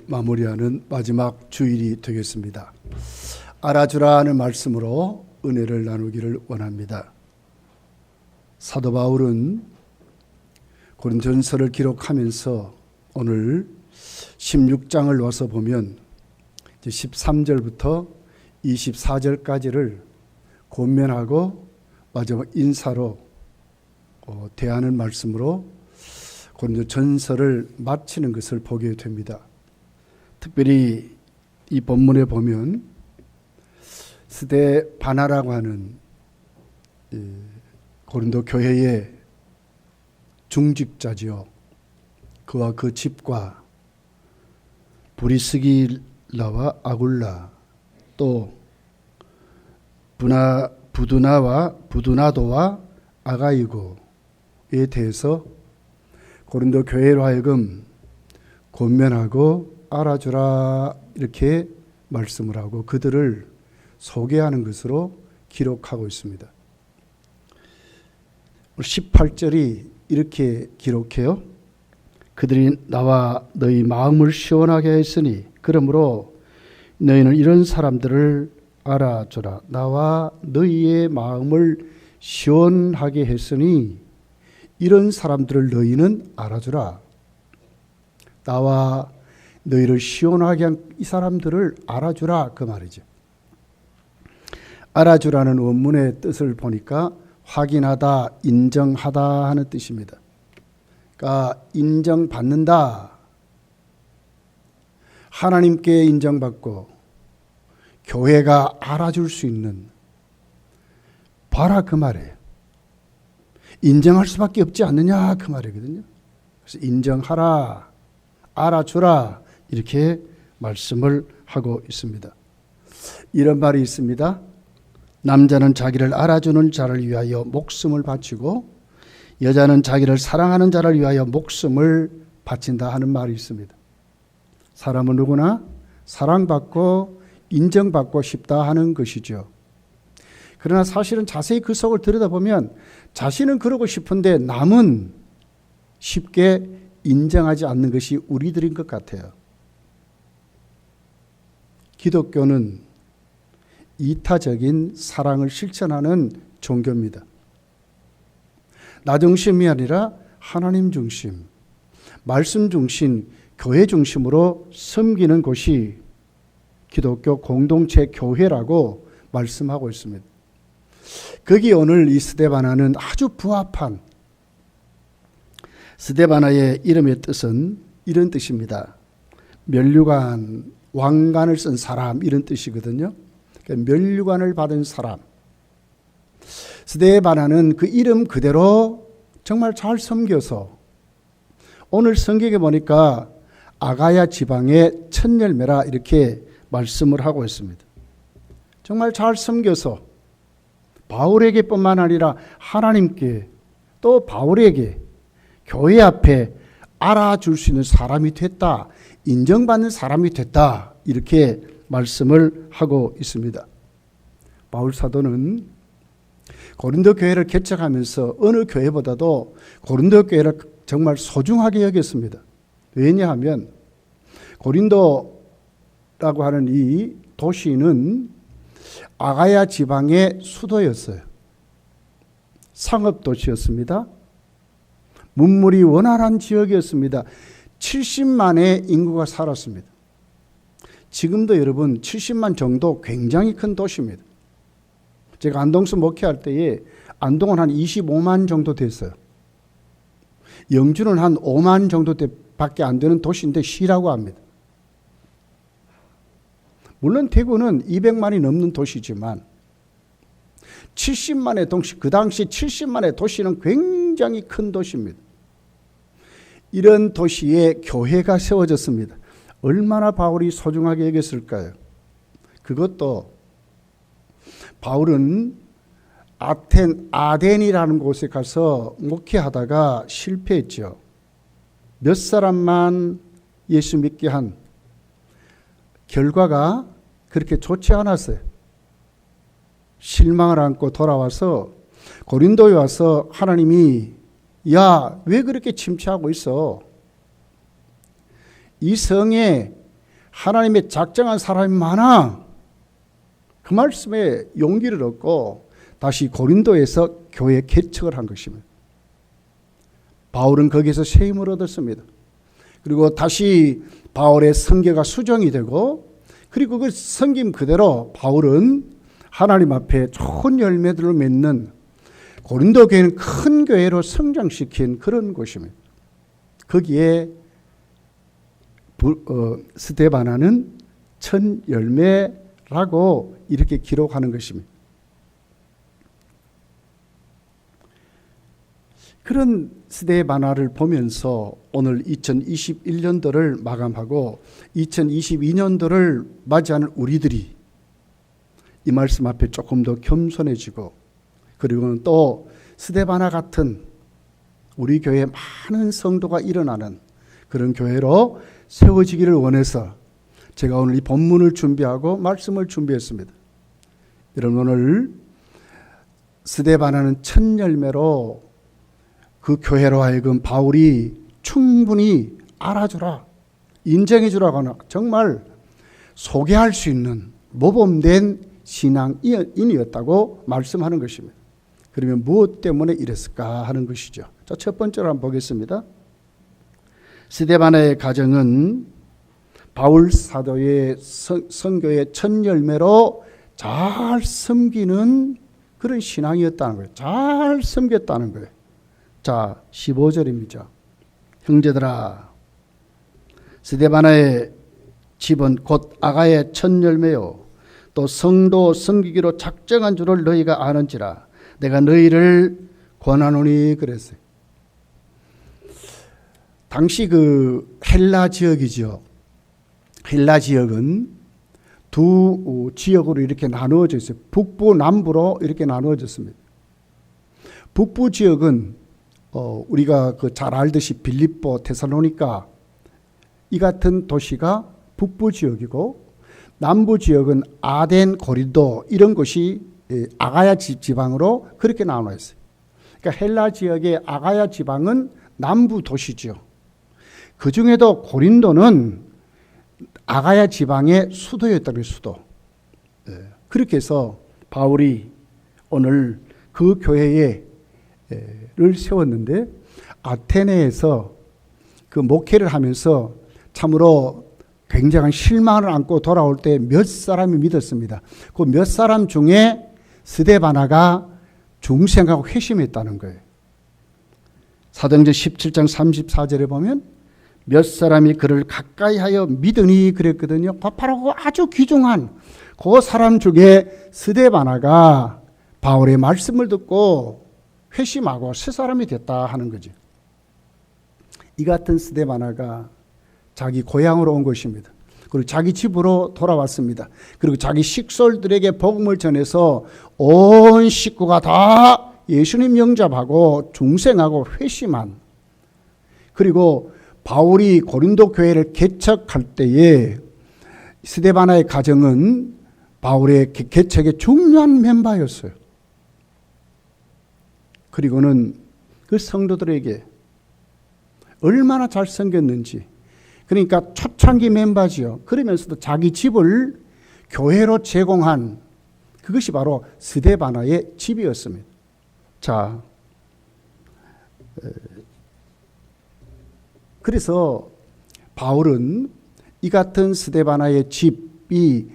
마무리하는 마지막 주일이 되겠습니다. 알아주라는 말씀으로 은혜를 나누기를 원합니다. 사도 바울은 고린도전서를 기록하면서 오늘 16장을 와서 보면 13절부터 24절까지를 권면하고 마지막 인사로 대하는 말씀으로 고린도전서를 마치는 것을 보게 됩니다. 특별히 이 본문에 보면 스데바나라고 하는 고린도 교회의 중직자지요. 그와 그 집과 브리스길라와 아굴라 또 부두나도와 아가이고에 대해서 고린도 교회로 하여금 권면하고 알아주라 이렇게 말씀을 하고 그들을 소개하는 것으로 기록하고 있습니다. 18절이 이렇게 기록해요. 그들이 나와 너희 마음을 시원하게 했으니 그러므로 너희는 이런 사람들을 알아주라. 나와 너희의 마음을 시원하게 했으니 이런 사람들을 너희는 알아주라. 나와 너희를 시원하게 한 이 사람들을 알아주라 그 말이죠. 알아주라는 원문의 뜻을 보니까 확인하다, 인정하다 하는 뜻입니다. 그러니까 인정받는다. 하나님께 인정받고 교회가 알아줄 수 있는 봐라 그 말이에요. 인정할 수밖에 없지 않느냐 그 말이거든요. 그래서 인정하라, 알아주라 이렇게 말씀을 하고 있습니다. 이런 말이 있습니다. 남자는 자기를 알아주는 자를 위하여 목숨을 바치고 여자는 자기를 사랑하는 자를 위하여 목숨을 바친다 하는 말이 있습니다. 사람은 누구나 사랑받고 인정받고 싶다 하는 것이죠. 그러나 사실은 자세히 그 속을 들여다보면 자신은 그러고 싶은데 남은 쉽게 인정하지 않는 것이 우리들인 것 같아요. 기독교는 이타적인 사랑을 실천하는 종교입니다. 나 중심이 아니라 하나님 중심, 말씀 중심, 교회 중심으로 섬기는 곳이 기독교 공동체 교회라고 말씀하고 있습니다. 거기 오늘 이 스데바나는 아주 부합한 스데바나의 이름의 뜻은 이런 뜻입니다. 면류관, 왕관을 쓴 사람 이런 뜻이거든요. 그러니까 면류관을 받은 사람. 스데바나는 그 이름 그대로 정말 잘 섬겨서 오늘 성경에 보니까 아가야 지방의 첫 열매라 이렇게 말씀을 하고 있습니다. 정말 잘 섬겨서 바울에게뿐만 아니라 하나님께 또 바울에게 교회 앞에 알아줄 수 있는 사람이 됐다. 인정받는 사람이 됐다. 이렇게 말씀을 하고 있습니다. 바울 사도는 고린도 교회를 개척하면서 어느 교회보다도 고린도 교회를 정말 소중하게 여겼습니다. 왜냐하면 고린도라고 하는 이 도시는 아가야 지방의 수도였어요. 상업도시였습니다. 문물이 원활한 지역이었습니다. 70만의 인구가 살았습니다. 지금도 여러분 70만 정도 굉장히 큰 도시입니다. 제가 안동서 목회할 때에 안동은 한 25만 정도 됐어요. 영주는 한 5만 정도 밖에 안 되는 도시인데 시라고 합니다. 물론 대구는 200만이 넘는 도시지만 70만의 도시, 그 당시 70만의 도시는 굉장히 큰 도시입니다. 이런 도시에 교회가 세워졌습니다. 얼마나 바울이 소중하게 여겼을까요? 그것도 바울은 아덴이라는 곳에 가서 목회하다가 실패했죠. 몇 사람만 예수 믿게 한 결과가 그렇게 좋지 않았어요. 실망을 안고 돌아와서 고린도에 와서 하나님이 야, 왜 그렇게 침체하고 있어? 이 성에 하나님의 작정한 사람이 많아. 그 말씀에 용기를 얻고 다시 고린도에서 교회 개척을 한 것입니다. 바울은 거기에서 새 힘을 얻었습니다. 그리고 다시 바울의 선교가 수정이 되고, 그리고 그 섬김 그대로 바울은 하나님 앞에 좋은 열매들을 맺는 고린도 교회는 큰 교회로 성장시킨 그런 곳입니다. 거기에 스데바나는 첫 열매라고 이렇게 기록하는 것입니다. 그런 스데바나를 보면서 오늘 2021년도를 마감하고 2022년도를 맞이하는 우리들이 이 말씀 앞에 조금 더 겸손해지고, 그리고 또 스데바나 같은 우리 교회에 많은 성도가 일어나는 그런 교회로 세워지기를 원해서 제가 오늘 이 본문을 준비하고 말씀을 준비했습니다. 여러분, 오늘 스데바나는 첫 열매로 그 교회로 하여금 바울이 충분히 알아주라, 인정해주라고 하는, 정말 소개할 수 있는 모범된 신앙인이었다고 말씀하는 것입니다. 그러면 무엇 때문에 이랬을까 하는 것이죠. 자, 첫 번째로 한번 보겠습니다. 스데바나의 가정은 바울 사도의 선교의 첫 열매로 잘 섬기는 그런 신앙이었다는 거예요. 잘 섬겼다는 거예요. 자, 15절입니다. 형제들아, 스데바나의 집은 곧 아가의 첫 열매요 또 성도 섬기기로 작정한 줄을 너희가 아는지라 내가 너희를 권하노니 그랬어요. 당시 그 헬라 지역이죠. 헬라 지역은 두 지역으로 이렇게 나누어져 있어요. 북부, 남부로 이렇게 나누어졌습니다. 북부 지역은 우리가 그 잘 알듯이 빌립보, 테살로니가 이 같은 도시가 북부 지역이고, 남부 지역은 아덴, 고린도 이런 곳이 아가야 지방으로 그렇게 나눠 있어요. 그러니까 헬라 지역의 아가야 지방은 남부 도시죠. 그 중에도 고린도는 아가야 지방의 수도였다고요, 수도. 그렇게 해서 바울이 오늘 그 교회를 세웠는데, 아테네에서 그 목회를 하면서 참으로 굉장한 실망을 안고 돌아올 때 몇 사람이 믿었습니다. 그 몇 사람 중에 스데바나가 중생하고 회심했다는 거예요. 사도행전 17장 34절에 보면 몇 사람이 그를 가까이 하여 믿으니 그랬거든요. 바로 아주 귀중한 그 사람 중에 스데바나가 바울의 말씀을 듣고 회심하고 새 사람이 됐다 하는 거죠. 이 같은 스데바나가 자기 고향으로 온 것입니다. 그리고 자기 집으로 돌아왔습니다. 그리고 자기 식솔들에게 복음을 전해서 온 식구가 다 예수님 영접하고 중생하고 회심한, 그리고 바울이 고린도 교회를 개척할 때에 스데바나의 가정은 바울의 개척의 중요한 멤버였어요. 그리고는 그 성도들에게 얼마나 잘 섬겼는지, 그러니까 초창기 멤버지요. 그러면서도 자기 집을 교회로 제공한 그것이 바로 스데바나의 집이었습니다. 자, 그래서 바울은 이 같은 스데바나의 집이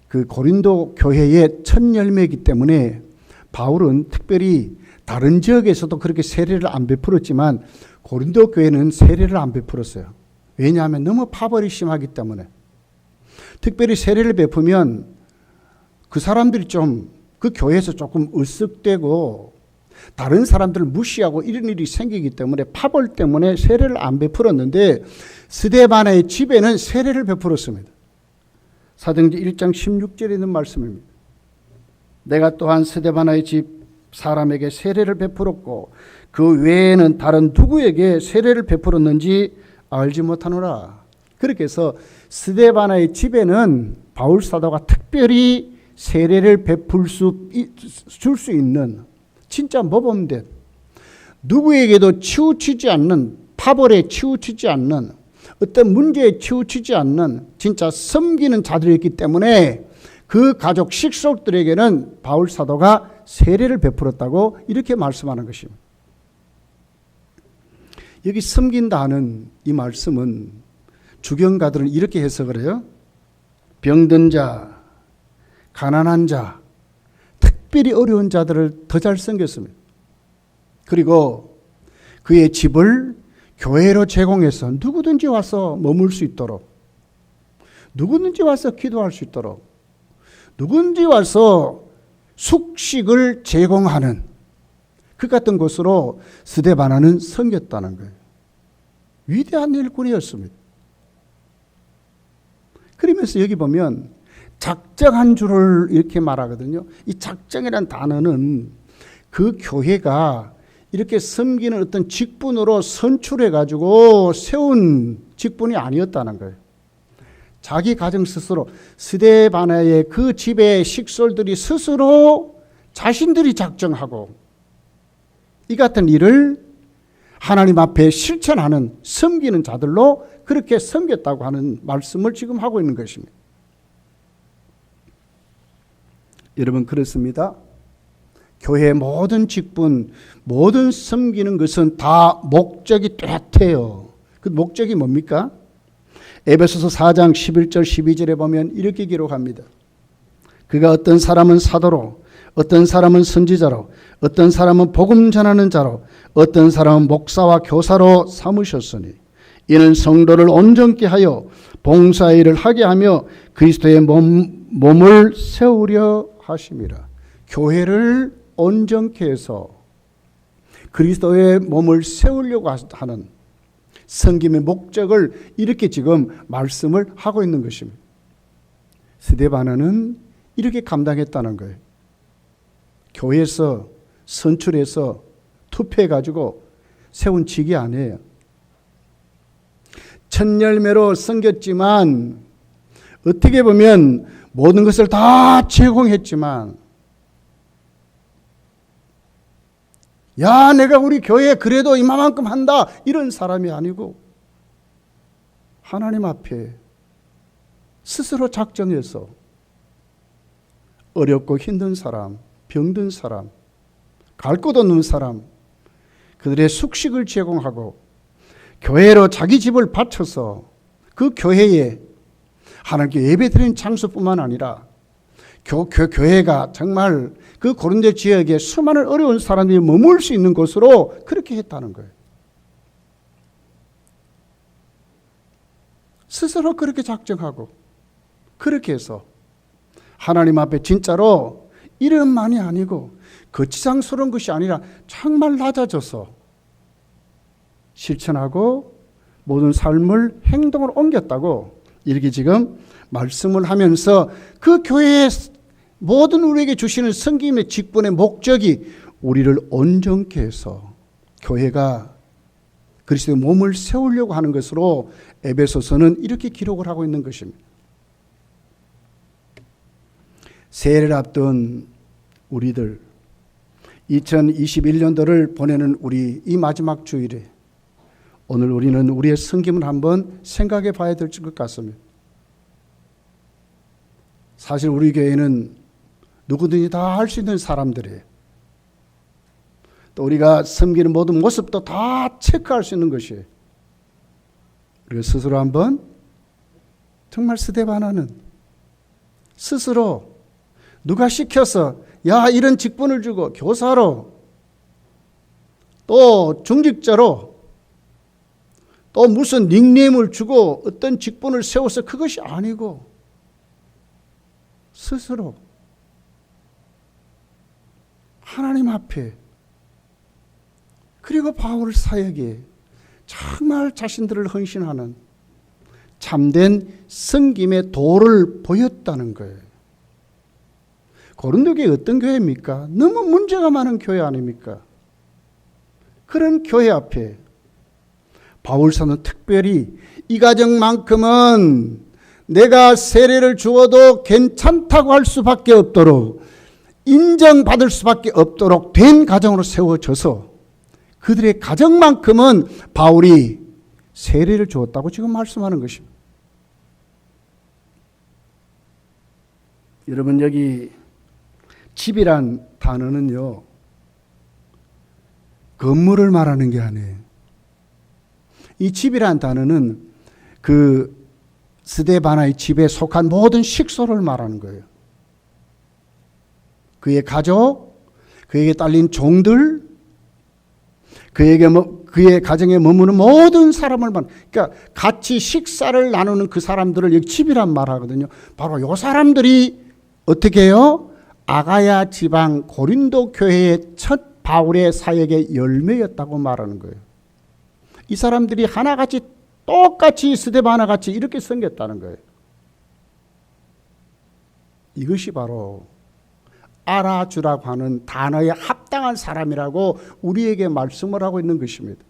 그 고린도 교회의 첫 열매이기 때문에 바울은 특별히 다른 지역에서도 그렇게 세례를 안 베풀었지만 고린도 교회는 세례를 안 베풀었어요. 왜냐하면 너무 파벌이 심하기 때문에. 특별히 세례를 베푸면 그 사람들이 좀 그 교회에서 조금 으쓱대고 다른 사람들을 무시하고 이런 일이 생기기 때문에 파벌 때문에 세례를 안 베풀었는데 스데바나의 집에는 세례를 베풀었습니다. 사도행전 1장 16절에 있는 말씀입니다. 내가 또한 스데바나의 집 사람에게 세례를 베풀었고 그 외에는 다른 누구에게 세례를 베풀었는지 알지 못하노라. 그렇게 해서 스데바나의 집에는 바울 사도가 특별히 세례를 베풀 줄 수 있는 진짜 모범된, 누구에게도 치우치지 않는, 파벌에 치우치지 않는, 어떤 문제에 치우치지 않는 진짜 섬기는 자들이었기 때문에 그 가족 식솔들에게는 바울 사도가 세례를 베풀었다고 이렇게 말씀하는 것입니다. 여기 섬긴다는 이 말씀은 주경가들은 이렇게 해석을 해요. 병든 자, 가난한 자, 특별히 어려운 자들을 더 잘 섬겼습니다. 그리고 그의 집을 교회로 제공해서 누구든지 와서 머물 수 있도록, 누구든지 와서 기도할 수 있도록, 누구든지 와서 숙식을 제공하는 그 같은 곳으로 스데바나는 섬겼다는 거예요. 위대한 일꾼이었습니다. 그러면서 여기 보면 작정한 줄을 이렇게 말하거든요. 이 작정이라는 단어는 그 교회가 이렇게 섬기는 어떤 직분으로 선출해가지고 세운 직분이 아니었다는 거예요. 자기 가정 스스로, 스데바나의 그 집의 식솔들이 스스로 자신들이 작정하고 이 같은 일을 하나님 앞에 실천하는 섬기는 자들로 그렇게 섬겼다고 하는 말씀을 지금 하고 있는 것입니다. 여러분, 그렇습니다. 교회의 모든 직분, 모든 섬기는 것은 다 목적이 뚜렷해요. 그 목적이 뭡니까? 에베소서 4장 11절 12절에 보면 이렇게 기록합니다. 그가 어떤 사람은 사도로, 어떤 사람은 선지자로, 어떤 사람은 복음 전하는 자로, 어떤 사람은 목사와 교사로 삼으셨으니 이는 성도를 온전케 하여 봉사의 일을 하게 하며 그리스도의 몸을 세우려 하심이라. 교회를 온전케 해서 그리스도의 몸을 세우려고 하는 섬김의 목적을 이렇게 지금 말씀을 하고 있는 것입니다. 스데바나는 이렇게 감당했다는 거예요. 교회에서 선출해서 투표해가지고 세운 직이 아니에요. 첫 열매로 섬겼지만 어떻게 보면 모든 것을 다 제공했지만 야, 내가 우리 교회에 그래도 이만큼 한다 이런 사람이 아니고 하나님 앞에 스스로 작정해서 어렵고 힘든 사람, 병든 사람, 갈 곳 없는 사람, 그들의 숙식을 제공하고 교회로 자기 집을 바쳐서 그 교회에 하나님께 예배드리는 장소뿐만 아니라 교회가 정말 그 고린도 지역에 수많은 어려운 사람들이 머물 수 있는 곳으로 그렇게 했다는 거예요. 스스로 그렇게 작정하고 그렇게 해서 하나님 앞에 진짜로 이름만이 아니고 거치장스러운 것이 아니라 정말 낮아져서 실천하고 모든 삶을 행동으로 옮겼다고 이렇게 지금 말씀을 하면서 그 교회의 모든 우리에게 주시는 섬김의 직분의 목적이 우리를 온전케 해서 교회가 그리스도의 몸을 세우려고 하는 것으로 에베소서는 이렇게 기록을 하고 있는 것입니다. 새해를 앞둔 우리들, 2021년도를 보내는 우리 이 마지막 주일에 오늘 우리는 우리의 섬김을 한번 생각해 봐야 될 것 같습니다. 사실 우리 교회는 누구든지 다 할 수 있는 사람들이에요. 또 우리가 섬기는 모든 모습도 다 체크할 수 있는 것이에요. 우리가 스스로 한번 정말 스데바나는 스스로 누가 시켜서 야 이런 직분을 주고 교사로 또 중직자로 또 무슨 닉네임을 주고 어떤 직분을 세워서 그것이 아니고 스스로 하나님 앞에 그리고 바울 사역에 정말 자신들을 헌신하는 참된 섬김의 도를 보였다는 거예요. 고린도 교회 어떤 교회입니까? 너무 문제가 많은 교회 아닙니까? 그런 교회 앞에 바울사는 특별히 이 가정만큼은 내가 세례를 주어도 괜찮다고 할 수밖에 없도록 인정받을 수밖에 없도록 된 가정으로 세워져서 그들의 가정만큼은 바울이 세례를 주었다고 지금 말씀하는 것입니다. 여러분, 여기 집이란 단어는요, 건물을 말하는 게 아니에요. 이 집이란 단어는 그 스데바나의 집에 속한 모든 식소를 말하는 거예요. 그의 가족, 그에게 딸린 종들, 그의 가정에 머무는 모든 사람을 그러니까 같이 식사를 나누는 그 사람들을 여기 집이란 말하거든요. 바로 이 사람들이 어떻게 해요? 아가야 지방 고린도 교회의 첫 바울의 사역의 열매였다고 말하는 거예요. 이 사람들이 하나같이 똑같이 스데바나같이 이렇게 생겼다는 거예요. 이것이 바로 알아주라고 하는 단어에 합당한 사람이라고 우리에게 말씀을 하고 있는 것입니다.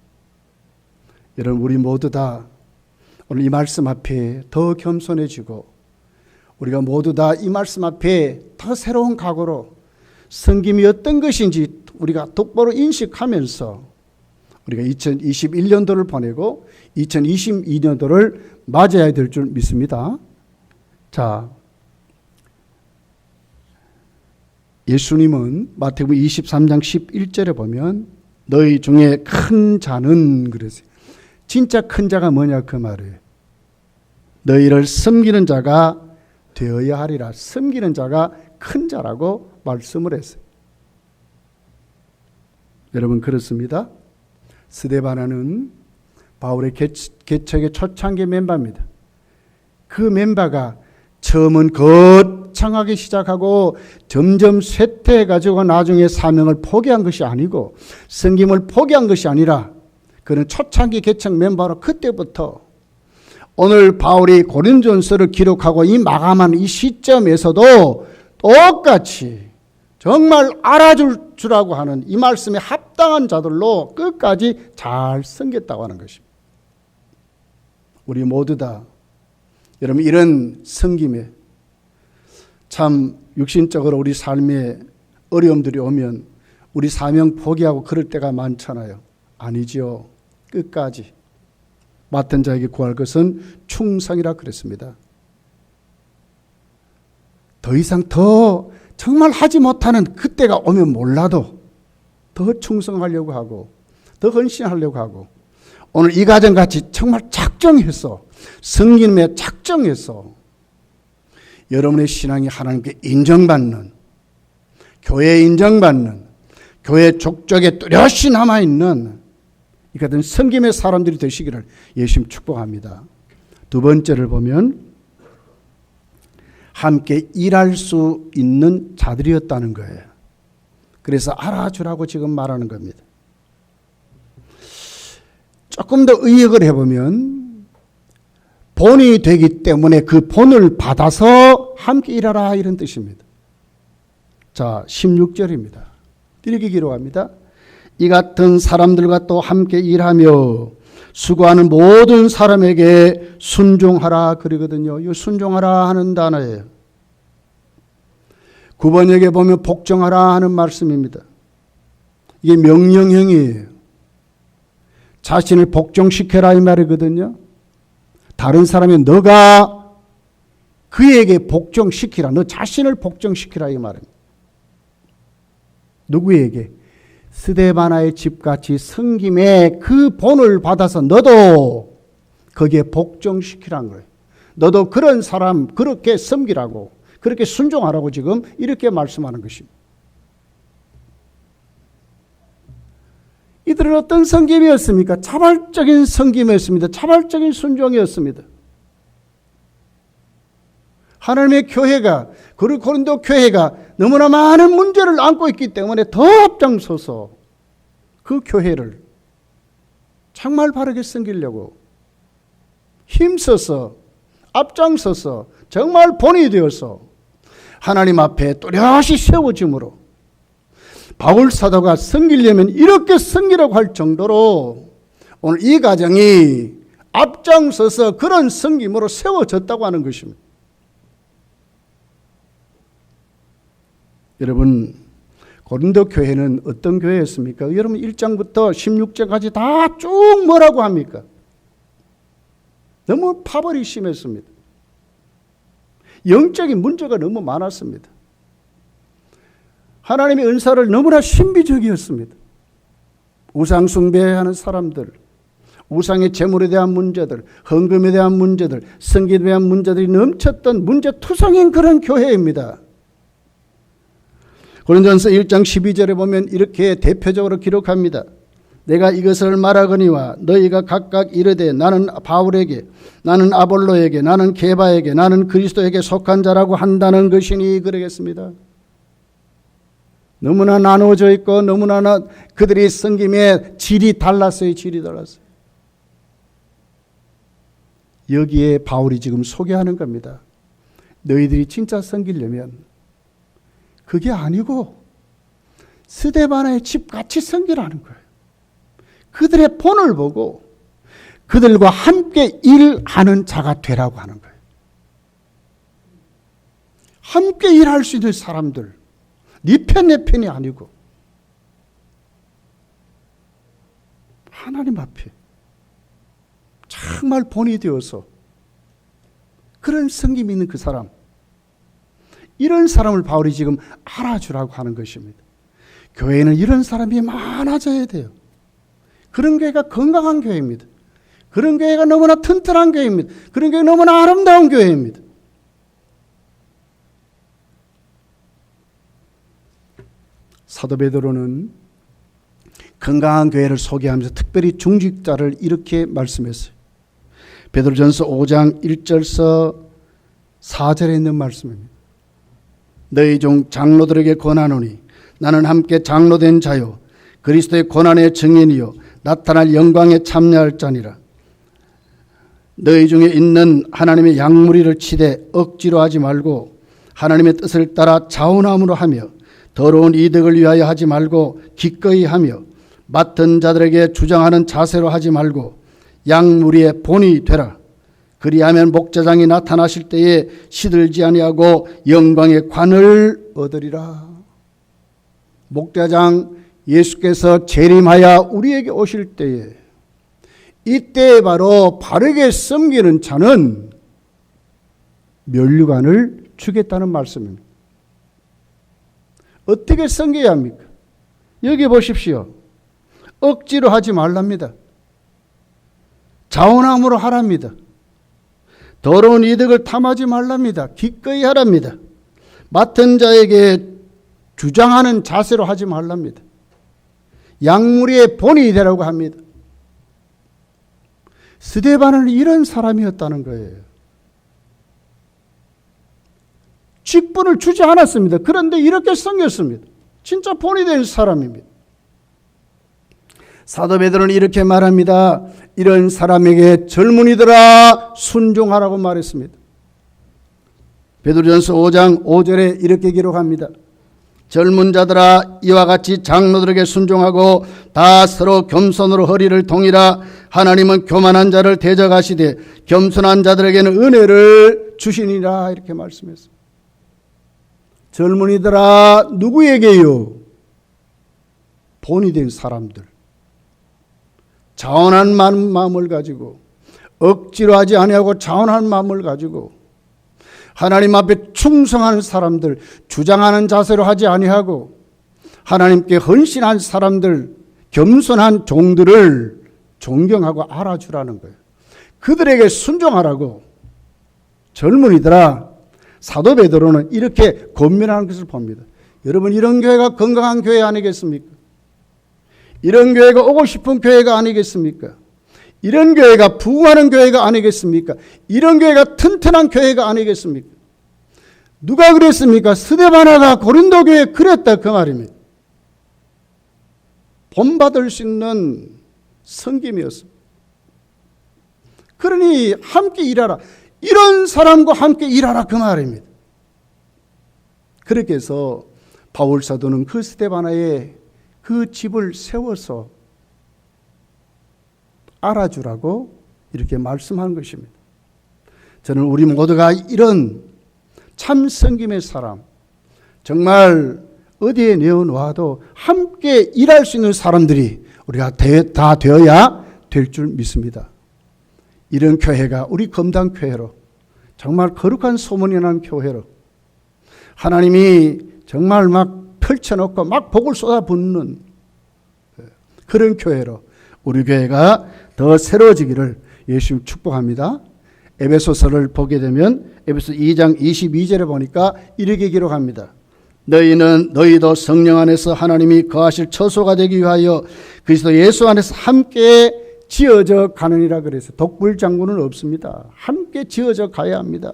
여러분, 우리 모두 다 오늘 이 말씀 앞에 더 겸손해지고 우리가 모두 다 이 말씀 앞에 더 새로운 각오로 섬김이 어떤 것인지 우리가 똑바로 인식하면서 우리가 2021년도를 보내고 2022년도를 맞아야 될 줄 믿습니다. 자, 예수님은 마태복음 23장 11절에 보면 너희 중에 큰 자는 그랬어요. 진짜 큰 자가 뭐냐 그 말이에요. 너희를 섬기는 자가 되어야 하리라. 섬기는 자가 큰 자라고 말씀을 했어요. 여러분, 그렇습니다. 스데바나는 바울의 개척의 초창기 멤버입니다. 그 멤버가 처음은 거창하게 시작하고 점점 쇠퇴해가지고 나중에 사명을 포기한 것이 아니고 섬김을 포기한 것이 아니라 그는 초창기 개척 멤버로 그때부터 오늘 바울이 고린도전서를 기록하고 이 마감한 이 시점에서도 똑같이 정말 알아주라고 하는 이 말씀에 합당한 자들로 끝까지 잘 섬겼다고 하는 것입니다. 우리 모두 다 여러분, 이런 섬김에 참 육신적으로 우리 삶에 어려움들이 오면 우리 사명 포기하고 그럴 때가 많잖아요. 아니지요. 끝까지 맡은 자에게 구할 것은 충성이라 그랬습니다. 더 이상 더 정말 하지 못하는 그때가 오면 몰라도 더 충성하려고 하고 더 헌신하려고 하고 오늘 이 가정같이 정말 작정해서 성김에 작정해서 여러분의 신앙이 하나님께 인정받는, 교회에 인정받는, 교회 족적에 뚜렷이 남아있는 이 같은 성김의 사람들이 되시기를 예수님 축복합니다. 두 번째를 보면 함께 일할 수 있는 자들이었다는 거예요. 그래서 알아주라고 지금 말하는 겁니다. 조금 더 의역을 해보면 본이 되기 때문에 그 본을 받아서 함께 일하라 이런 뜻입니다. 자, 16절입니다. 이렇게 기록합니다. 이 같은 사람들과 또 함께 일하며 수고하는 모든 사람에게 순종하라 그러거든요. 이 순종하라 하는 단어예요. 9번역에 보면 복종하라 하는 말씀입니다. 이게 명령형이에요. 자신을 복종시켜라 이 말이거든요. 다른 사람이 너가 그에게 복종시키라. 너 자신을 복종시키라 이 말입니다. 누구에게? 스데바나의 집같이 섬김에 그 본을 받아서 너도 거기에 복종시키라는 거예요. 너도 그런 사람 그렇게 섬기라고 그렇게 순종하라고 지금 이렇게 말씀하는 것입니다. 이들은 어떤 섬김이었습니까? 자발적인 섬김이었습니다. 자발적인 순종이었습니다. 하나님의 교회가 그리고 고린도 교회가 너무나 많은 문제를 안고 있기 때문에 더 앞장서서 그 교회를 정말 바르게 섬기려고 힘써서 앞장서서 정말 본이 되어서 하나님 앞에 또렷이 세워짐으로 바울 사도가 섬기려면 이렇게 섬기라고 할 정도로 오늘 이 가정이 앞장서서 그런 섬김으로 세워졌다고 하는 것입니다. 여러분, 고린도 교회는 어떤 교회였습니까? 여러분 1장부터 16장까지 다 쭉 뭐라고 합니까? 너무 파벌이 심했습니다. 영적인 문제가 너무 많았습니다. 하나님의 은사를 너무나 신비적이었습니다. 우상 숭배하는 사람들, 우상의 제물에 대한 문제들, 헌금에 대한 문제들, 성기에 대한 문제들이 넘쳤던 문제투성인 그런 교회입니다. 고린도전서 1장 12절에 보면 이렇게 대표적으로 기록합니다. 내가 이것을 말하거니와 너희가 각각 이르되 나는 바울에게, 나는 아볼로에게, 나는 게바에게, 나는 그리스도에게 속한 자라고 한다는 것이니 그러겠습니다. 너무나 나누어져 있고 너무나 그들이 섬김의 질이 달랐어요. 질이 달랐어요. 여기에 바울이 지금 소개하는 겁니다. 너희들이 진짜 섬기려면 그게 아니고 스데반의 집 같이 섬기라는 거예요. 그들의 본을 보고 그들과 함께 일하는 자가 되라고 하는 거예요. 함께 일할 수 있는 사람들, 네 편 내 편이 아니고 하나님 앞에 정말 본이 되어서 그런 섬김이 있는 그 사람, 이런 사람을 바울이 지금 알아주라고 하는 것입니다. 교회에는 이런 사람이 많아져야 돼요. 그런 교회가 건강한 교회입니다. 그런 교회가 너무나 튼튼한 교회입니다. 그런 교회가 너무나 아름다운 교회입니다. 사도 베드로는 건강한 교회를 소개하면서 특별히 중직자를 이렇게 말씀했어요. 베드로전서 5장 1절서 4절에 있는 말씀입니다. 너희 중 장로들에게 권하노니 나는 함께 장로된 자요 그리스도의 고난의 증인이요 나타날 영광에 참여할 자니라. 너희 중에 있는 하나님의 양무리를 치되 억지로 하지 말고 하나님의 뜻을 따라 자원함으로 하며 더러운 이득을 위하여 하지 말고 기꺼이 하며 맡은 자들에게 주장하는 자세로 하지 말고 양무리의 본이 되라. 그리하면 목자장이 나타나실 때에 시들지 아니하고 영광의 관을 얻으리라. 목자장 예수께서 재림하여 우리에게 오실 때에 이때 바로 바르게 섬기는 자는 면류관을 주겠다는 말씀입니다. 어떻게 섬겨야 합니까? 여기 보십시오. 억지로 하지 말랍니다. 자원함으로 하랍니다. 더러운 이득을 탐하지 말랍니다. 기꺼이 하랍니다. 맡은 자에게 주장하는 자세로 하지 말랍니다. 양무리의 본이 되라고 합니다. 스데반은 이런 사람이었다는 거예요. 직분을 주지 않았습니다. 그런데 이렇게 섬겼습니다. 진짜 본이 된 사람입니다. 사도 베드로는 이렇게 말합니다. 이런 사람에게 젊은이들아 순종하라고 말했습니다. 베드로전서 5장 5절에 이렇게 기록합니다. 젊은 자들아 이와 같이 장로들에게 순종하고 다 서로 겸손으로 허리를 동이라. 하나님은 교만한 자를 대적하시되 겸손한 자들에게는 은혜를 주시니라. 이렇게 말씀했습니다. 젊은이들아 누구에게요? 본이 된 사람들, 자원한 마음을 가지고 억지로 하지 아니하고 자원한 마음을 가지고 하나님 앞에 충성하는 사람들, 주장하는 자세로 하지 아니하고 하나님께 헌신한 사람들, 겸손한 종들을 존경하고 알아주라는 거예요. 그들에게 순종하라고. 젊은이들아, 사도 베드로는 이렇게 권면하는 것을 봅니다. 여러분, 이런 교회가 건강한 교회 아니겠습니까? 이런 교회가 오고 싶은 교회가 아니겠습니까? 이런 교회가 부흥하는 교회가 아니겠습니까? 이런 교회가 튼튼한 교회가 아니겠습니까? 누가 그랬습니까? 스데바나가 고린도 교회에 그랬다 그 말입니다. 본받을 수 있는 섬김이었습니다. 그러니 함께 일하라. 이런 사람과 함께 일하라 그 말입니다. 그렇게 해서 바울 사도는 그 스데바나의 그 집을 세워서 알아주라고 이렇게 말씀한 것입니다. 저는 우리 모두가 이런 참 섬김의 사람, 정말 어디에 내어놓아도 함께 일할 수 있는 사람들이 우리가 다 되어야 될 줄 믿습니다. 이런 교회가 우리 검단교회로 정말 거룩한 소문이 난 교회로 하나님이 정말 막 펼쳐놓고 막 복을 쏟아붓는 그런 교회로 우리 교회가 더 새로워지기를 예수님 축복합니다. 에베소서를 보게 되면 에베소 2장 22절에 보니까 이렇게 기록합니다. 너희도 성령 안에서 하나님이 거하실 처소가 되기 위하여 그리스도 예수 안에서 함께 지어져 가느니라 그래서 독불장군은 없습니다. 함께 지어져 가야 합니다.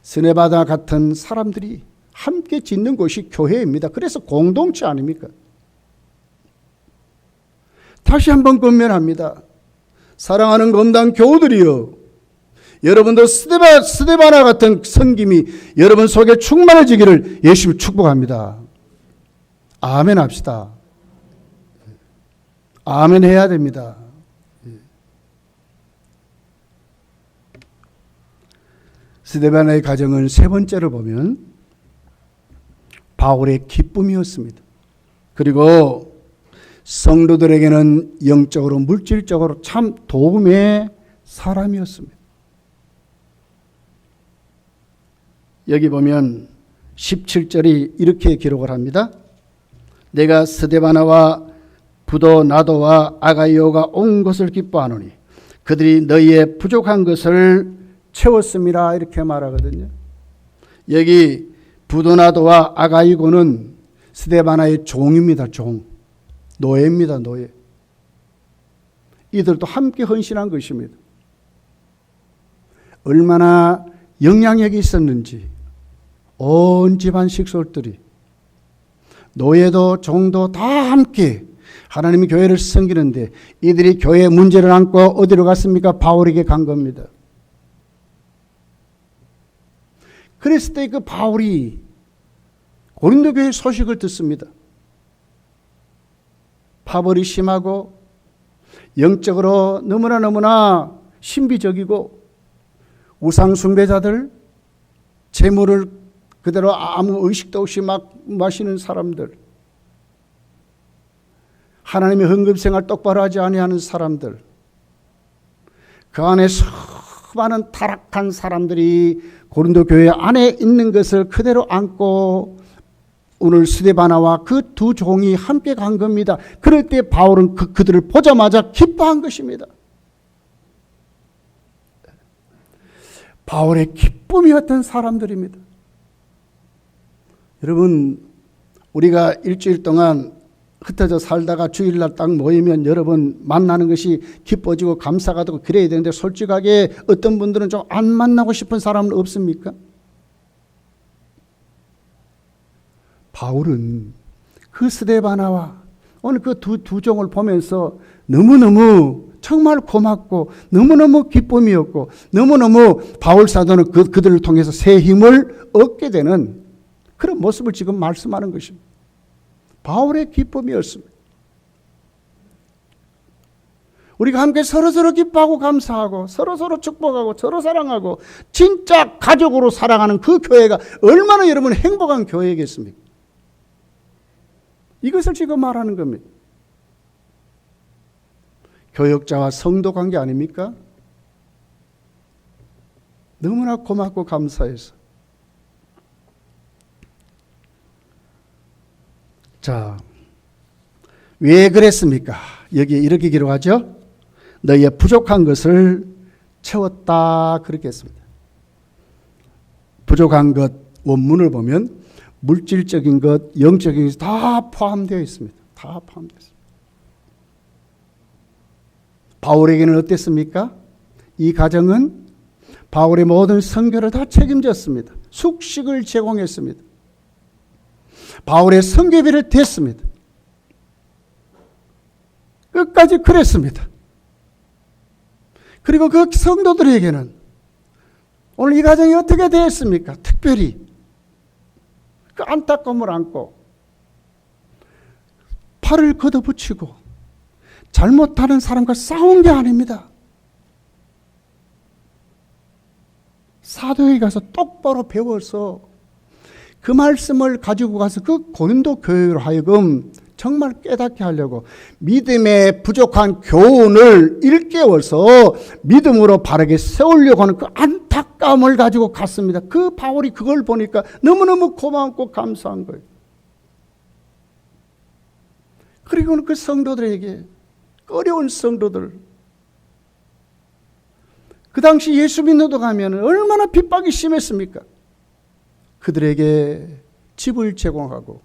스네바다 같은 사람들이 함께 짓는 곳이 교회입니다. 그래서 공동체 아닙니까? 다시 한번 권면합니다. 사랑하는 검단 교우들이여, 여러분도 스데바나 같은 섬김이 여러분 속에 충만해지기를 예수님 축복합니다. 아멘 합시다. 아멘 해야 됩니다. 스데바나의 가정은 세 번째를 보면 바울의 기쁨이었습니다. 그리고 성도들에게는 영적으로 물질적으로 참 도움의 사람이었습니다. 여기 보면 17절이 이렇게 기록을 합니다. 내가 스데바나와 부도나도와 아가이오가 온 것을 기뻐하노니 그들이 너희의 부족한 것을 채웠음이라 이렇게 말하거든요. 여기 부도나도와 아가이고는 스데바나의 종입니다. 종. 노예입니다. 노예. 이들도 함께 헌신한 것입니다. 얼마나 영향력이 있었는지 온 집안 식솔들이 노예도 종도 다 함께 하나님의 교회를 섬기는데 이들이 교회의 문제를 안고 어디로 갔습니까? 바울에게 간 겁니다. 그랬을 때 그 바울이 고린도 교회 소식을 듣습니다. 파벌이 심하고 영적으로 너무나 신비적이고 우상 숭배자들, 재물을 그대로 아무 의식도 없이 막 마시는 사람들, 하나님의 헌금생활 똑바로 하지 아니하는 사람들, 그 안에 수많은 타락한 사람들이 고린도 교회 안에 있는 것을 그대로 안고 오늘 스데바나와 그 두 종이 함께 간 겁니다. 그럴 때 바울은 그들을 보자마자 기뻐한 것입니다. 바울의 기쁨이었던 사람들입니다. 여러분, 우리가 일주일 동안 흩어져 살다가 주일날 딱 모이면 여러분 만나는 것이 기뻐지고 감사가 되고 그래야 되는데 솔직하게 어떤 분들은 좀 안 만나고 싶은 사람은 없습니까? 바울은 그 스데바나와 오늘 그 두 종을 보면서 너무너무 정말 고맙고 너무너무 기쁨이었고 너무너무 바울 사도는 그들을 통해서 새 힘을 얻게 되는 그런 모습을 지금 말씀하는 것입니다. 바울의 기쁨이었습니다. 우리가 함께 서로서로 기뻐하고 감사하고 서로서로 축복하고 서로 사랑하고 진짜 가족으로 살아가는 그 교회가 얼마나 여러분 행복한 교회겠습니까? 이것을 지금 말하는 겁니다. 교역자와 성도 관계 아닙니까? 너무나 고맙고 감사해서. 자, 왜 그랬습니까? 여기에 이렇게 기록하죠. 너희의 부족한 것을 채웠다 그렇게 했습니다. 부족한 것 원문을 보면 물질적인 것, 영적인 것 다 포함되어 있습니다. 다 포함되어 있습니다. 바울에게는 어땠습니까? 이 가정은 바울의 모든 선교를 다 책임졌습니다. 숙식을 제공했습니다. 바울의 선교비를 댔습니다. 끝까지 그랬습니다. 그리고 그 성도들에게는 오늘 이 가정이 어떻게 되었습니까? 특별히 그 안타까움을 안고 팔을 걷어붙이고 잘못하는 사람과 싸운 게 아닙니다. 사도에 가서 똑바로 배워서 그 말씀을 가지고 가서 그 고린도 교회로 하여금 정말 깨닫게 하려고 믿음의 부족한 교훈을 일깨워서 믿음으로 바르게 세우려고 하는 그 안타까움을 가지고 갔습니다. 그 바울이 그걸 보니까 너무너무 고맙고 감사한 거예요. 그리고는 그 성도들에게, 어려운 성도들, 그 당시 예수 믿는 데 가면 얼마나 핍박이 심했습니까? 그들에게 집을 제공하고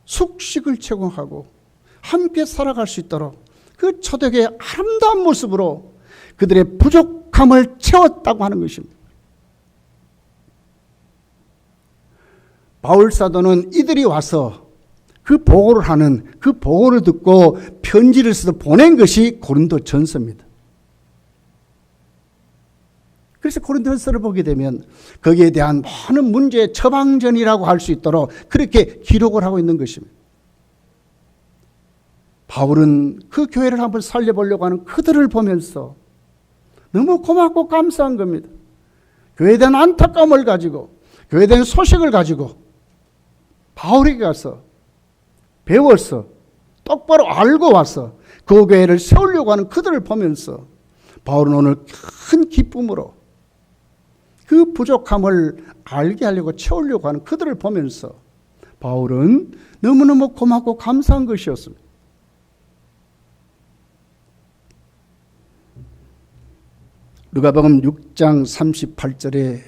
숙식을 제공하고 함께 살아갈 수 있도록 그 초대교회의 아름다운 모습으로 그들의 부족함을 채웠다고 하는 것입니다. 바울 사도는 이들이 와서 그 보고를 하는, 그 보고를 듣고 편지를 써서 보낸 것이 고린도 전서입니다. 그래서 고린도전서를 보게 되면 거기에 대한 많은 문제의 처방전이라고 할 수 있도록 그렇게 기록을 하고 있는 것입니다. 바울은 그 교회를 한번 살려보려고 하는 그들을 보면서 너무 고맙고 감사한 겁니다. 교회에 대한 안타까움을 가지고, 교회에 대한 소식을 가지고 바울에게 가서 배워서 똑바로 알고 와서 그 교회를 세우려고 하는 그들을 보면서 바울은 오늘 큰 기쁨으로 그 부족함을 알게 하려고 채우려고 하는 그들을 보면서 바울은 너무너무 고맙고 감사한 것이었습니다. 누가복음 6장 38절에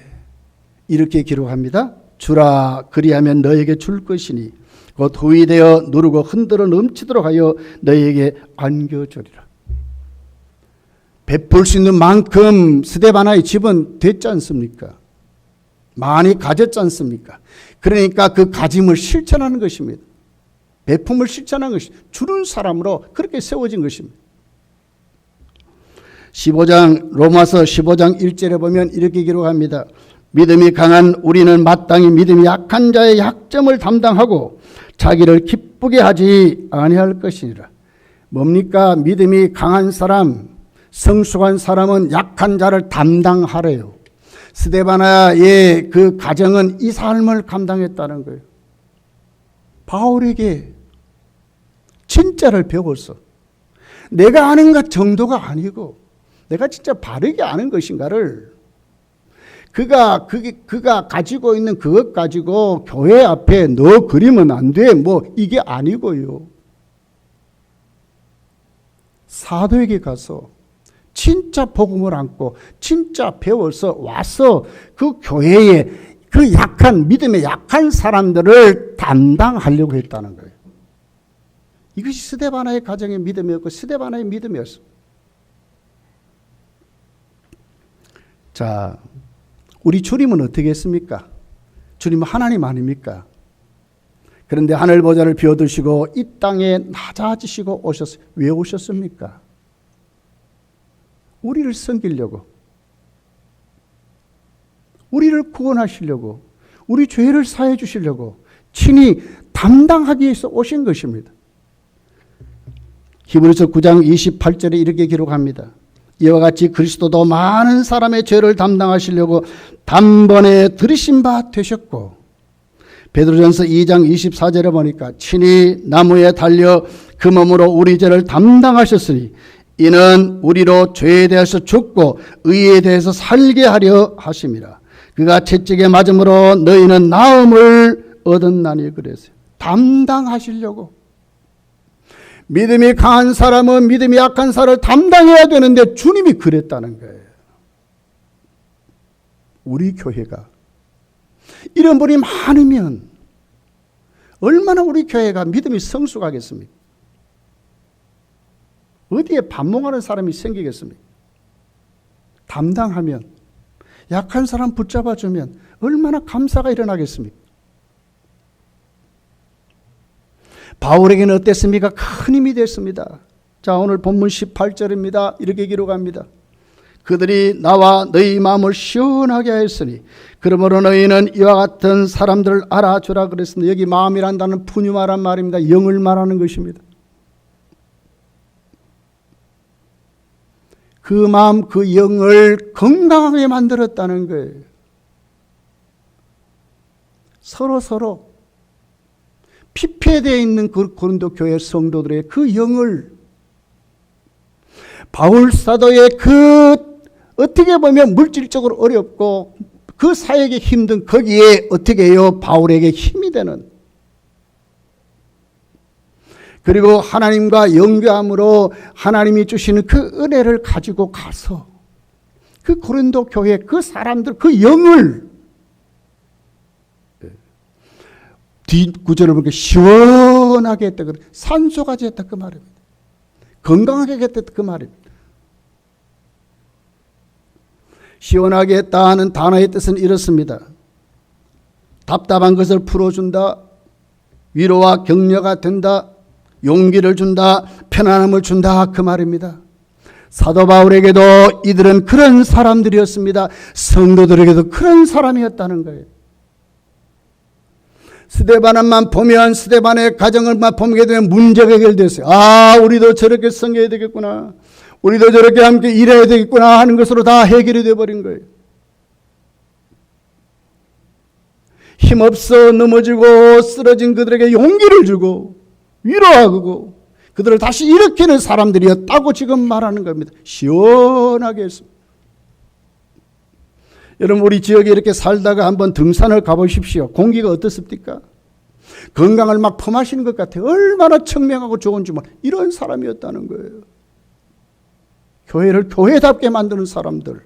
이렇게 기록합니다. 주라, 그리하면 너에게 줄 것이니 곧 후이 되어 누르고 흔들어 넘치도록 하여 너에게 안겨주리라. 베풀 수 있는 만큼 스데바나의 집은 됐지 않습니까? 많이 가졌지 않습니까? 그러니까 그 가짐을 실천하는 것입니다. 베품을 실천하는 것이 주는 사람으로 그렇게 세워진 것입니다. 15장 로마서 15장 1절에 보면 이렇게 기록합니다. 믿음이 강한 우리는 마땅히 믿음이 약한 자의 약점을 담당하고 자기를 기쁘게 하지 아니할 것이니라. 뭡니까? 믿음이 강한 사람, 성숙한 사람은 약한 자를 담당하래요. 스데바나의 그 가정은 이 삶을 감당했다는 거예요. 바울에게 진짜를 배웠어. 내가 아는 것 정도가 아니고 내가 진짜 바르게 아는 것인가를 그가 가지고 있는 그것 가지고 교회 앞에 너 그리면 안 돼. 뭐 이게 아니고요. 사도에게 가서 진짜 복음을 안고 진짜 배워서 와서 그 교회에 그 약한 믿음의 약한 사람들을 담당하려고 했다는 거예요. 이것이 스데바나의 가정의 믿음이었고 스데바나의 믿음이었어. 자, 우리 주님은 어떻게 했습니까? 주님은 하나님 아닙니까? 그런데 하늘 보좌를 비워두시고 이 땅에 낮아지시고 오셨어요. 왜 오셨습니까? 우리를 섬기려고, 우리를 구원하시려고, 우리 죄를 사해 주시려고 친히 담당하기 위해서 오신 것입니다. 히브리서 9장 28절에 이렇게 기록합니다. 이와 같이 그리스도도 많은 사람의 죄를 담당하시려고 단번에 들으신 바 되셨고, 베드로전서 2장 24절에 보니까 친히 나무에 달려 그 몸으로 우리 죄를 담당하셨으니 이는 우리로 죄에 대해서 죽고 의에 대해서 살게 하려 하심이라. 그가 채찍에 맞음으로 너희는 나음을 얻었나니 그랬어요. 담당하시려고. 믿음이 강한 사람은 믿음이 약한 사람을 담당해야 되는데 주님이 그랬다는 거예요. 우리 교회가 이런 분이 많으면 얼마나 우리 교회가 믿음이 성숙하겠습니까? 어디에 반목하는 사람이 생기겠습니까? 담당하면, 약한 사람 붙잡아주면 얼마나 감사가 일어나겠습니까? 바울에게는 어땠습니까? 큰 힘이 됐습니다. 자, 오늘 본문 18절입니다. 이렇게 기록합니다. 그들이 나와 너희 마음을 시원하게 하였으니 그러므로 너희는 이와 같은 사람들을 알아주라 그랬습니다. 여기 마음이란 단어는 푸뉴마란 말입니다. 영을 말하는 것입니다. 그 마음, 그 영을 건강하게 만들었다는 거예요. 서로 피폐되어 있는 그 고린도 교회 성도들의 그 영을 바울 사도의 그 어떻게 보면 물질적으로 어렵고 그 사역이 힘든 거기에 어떻게 해요? 바울에게 힘이 되는, 그리고 하나님과 연결함으로 하나님이 주시는 그 은혜를 가지고 가서 그 고린도 교회 그 사람들 그 영을 뒷구절을 보니까 시원하게 했다. 산소가지 했다 그 말입니다. 건강하게 했다 그 말입니다. 시원하게 했다 하는 단어의 뜻은 이렇습니다. 답답한 것을 풀어준다, 위로와 격려가 된다, 용기를 준다, 편안함을 준다 그 말입니다. 사도 바울에게도 이들은 그런 사람들이었습니다. 성도들에게도 그런 사람이었다는 거예요. 스데반만 보면 스데반의 가정을만 보게 되면 문제가 해결됐어요. 아, 우리도 저렇게 섬겨야 되겠구나, 우리도 저렇게 함께 일해야 되겠구나 하는 것으로 다 해결이 되어버린 거예요. 힘없어 넘어지고 쓰러진 그들에게 용기를 주고 위로하고 그들을 다시 일으키는 사람들이었다고 지금 말하는 겁니다. 시원하게 했습니다. 여러분, 우리 지역에 이렇게 살다가 한번 등산을 가보십시오. 공기가 어떻습니까? 건강을 막 품하시는 것 같아요. 얼마나 청명하고 좋은지 몰라. 이런 사람이었다는 거예요. 교회를 교회답게 만드는 사람들.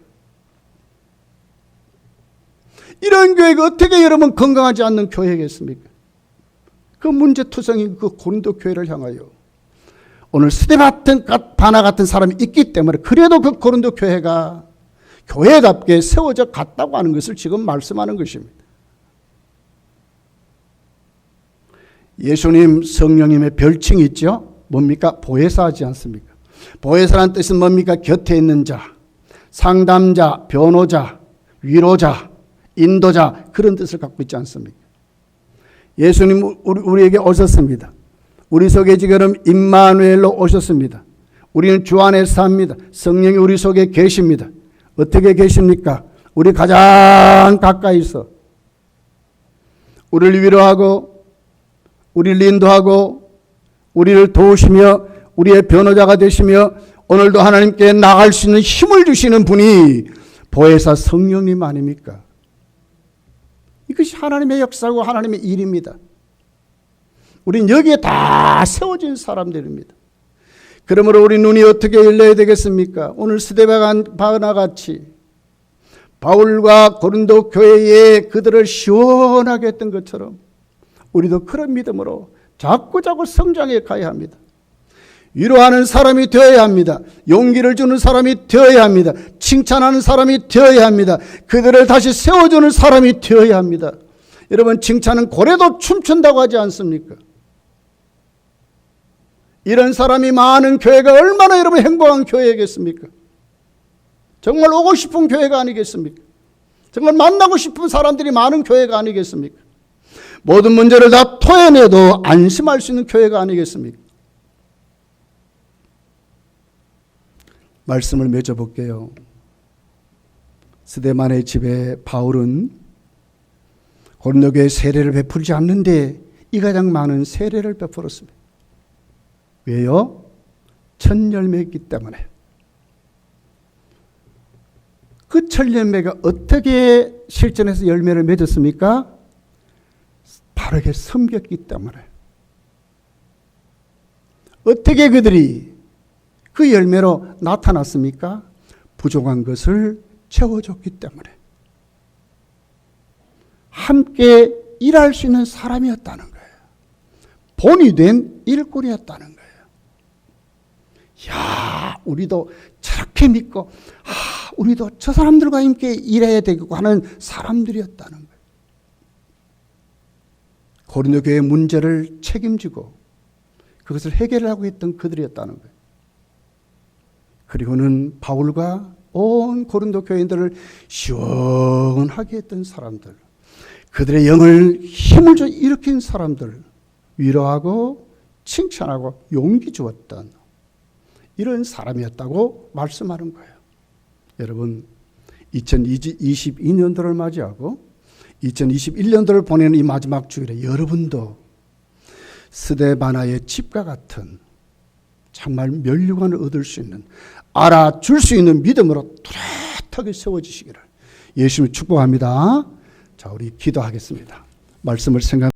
이런 교회가 어떻게 여러분 건강하지 않는 교회겠습니까? 그 문제투성인 그 고린도 교회를 향하여 오늘 스데바나 같은 사람이 있기 때문에 그래도 그 고린도 교회가 교회답게 세워져 갔다고 하는 것을 지금 말씀하는 것입니다. 예수님 성령님의 별칭이 있죠. 뭡니까? 보혜사하지 않습니까? 보혜사라는 뜻은 뭡니까? 곁에 있는 자, 상담자, 변호자, 위로자, 인도자, 그런 뜻을 갖고 있지 않습니까? 예수님 우리에게 오셨습니다. 우리 속에 지금 임마누엘로 오셨습니다. 우리는 주 안에 삽니다. 성령이 우리 속에 계십니다. 어떻게 계십니까? 우리 가장 가까이서 우리를 위로하고 우리를 인도하고 우리를 도우시며 우리의 변호자가 되시며 오늘도 하나님께 나갈 수 있는 힘을 주시는 분이 보혜사 성령님 아닙니까? 이것이 하나님의 역사고 하나님의 일입니다. 우린 여기에 다 세워진 사람들입니다. 그러므로 우리 눈이 어떻게 열려야 되겠습니까? 오늘 스데바나 같이 바울과 고린도 교회에 그들을 시원하게 했던 것처럼 우리도 그런 믿음으로 자꾸자꾸 성장해 가야 합니다. 위로하는 사람이 되어야 합니다. 용기를 주는 사람이 되어야 합니다. 칭찬하는 사람이 되어야 합니다. 그들을 다시 세워주는 사람이 되어야 합니다. 여러분, 칭찬은 고래도 춤춘다고 하지 않습니까? 이런 사람이 많은 교회가 얼마나 여러분 행복한 교회겠습니까? 정말 오고 싶은 교회가 아니겠습니까? 정말 만나고 싶은 사람들이 많은 교회가 아니겠습니까? 모든 문제를 다 토해내도 안심할 수 있는 교회가 아니겠습니까? 말씀을 맺어볼게요. 스데반의 집에 바울은 고린도 교회에 세례를 베풀지 않는데 이 가장 많은 세례를 베풀었습니다. 왜요? 첫 열매이기 때문에. 그 첫 열매가 어떻게 실전에서 열매를 맺었습니까? 바르게 섬겼기 때문에. 어떻게 그들이 그 열매로 나타났습니까? 부족한 것을 채워줬기 때문에. 함께 일할 수 있는 사람이었다는 거예요. 본이 된 일꾼이었다는 거예요. 야, 우리도 저렇게 믿고, 우리도 저 사람들과 함께 일해야 되고 하는 사람들이었다는 거예요. 고린도 교회의 문제를 책임지고 그것을 해결하고 있던 그들이었다는 거예요. 그리고는 바울과 온 고린도 교인들을 시원하게 했던 사람들, 그들의 영을 힘을 줘 일으킨 사람들, 위로하고 칭찬하고 용기 주었던 이런 사람이었다고 말씀하는 거예요. 여러분, 2022년도를 맞이하고 2021년도를 보내는 이 마지막 주일에 여러분도 스데바나의 집과 같은 정말 면류관을 얻을 수 있는, 알아줄 수 있는 믿음으로 뚜렷하게 세워지시기를 예수님 축복합니다. 자, 우리 기도하겠습니다. 말씀을 생각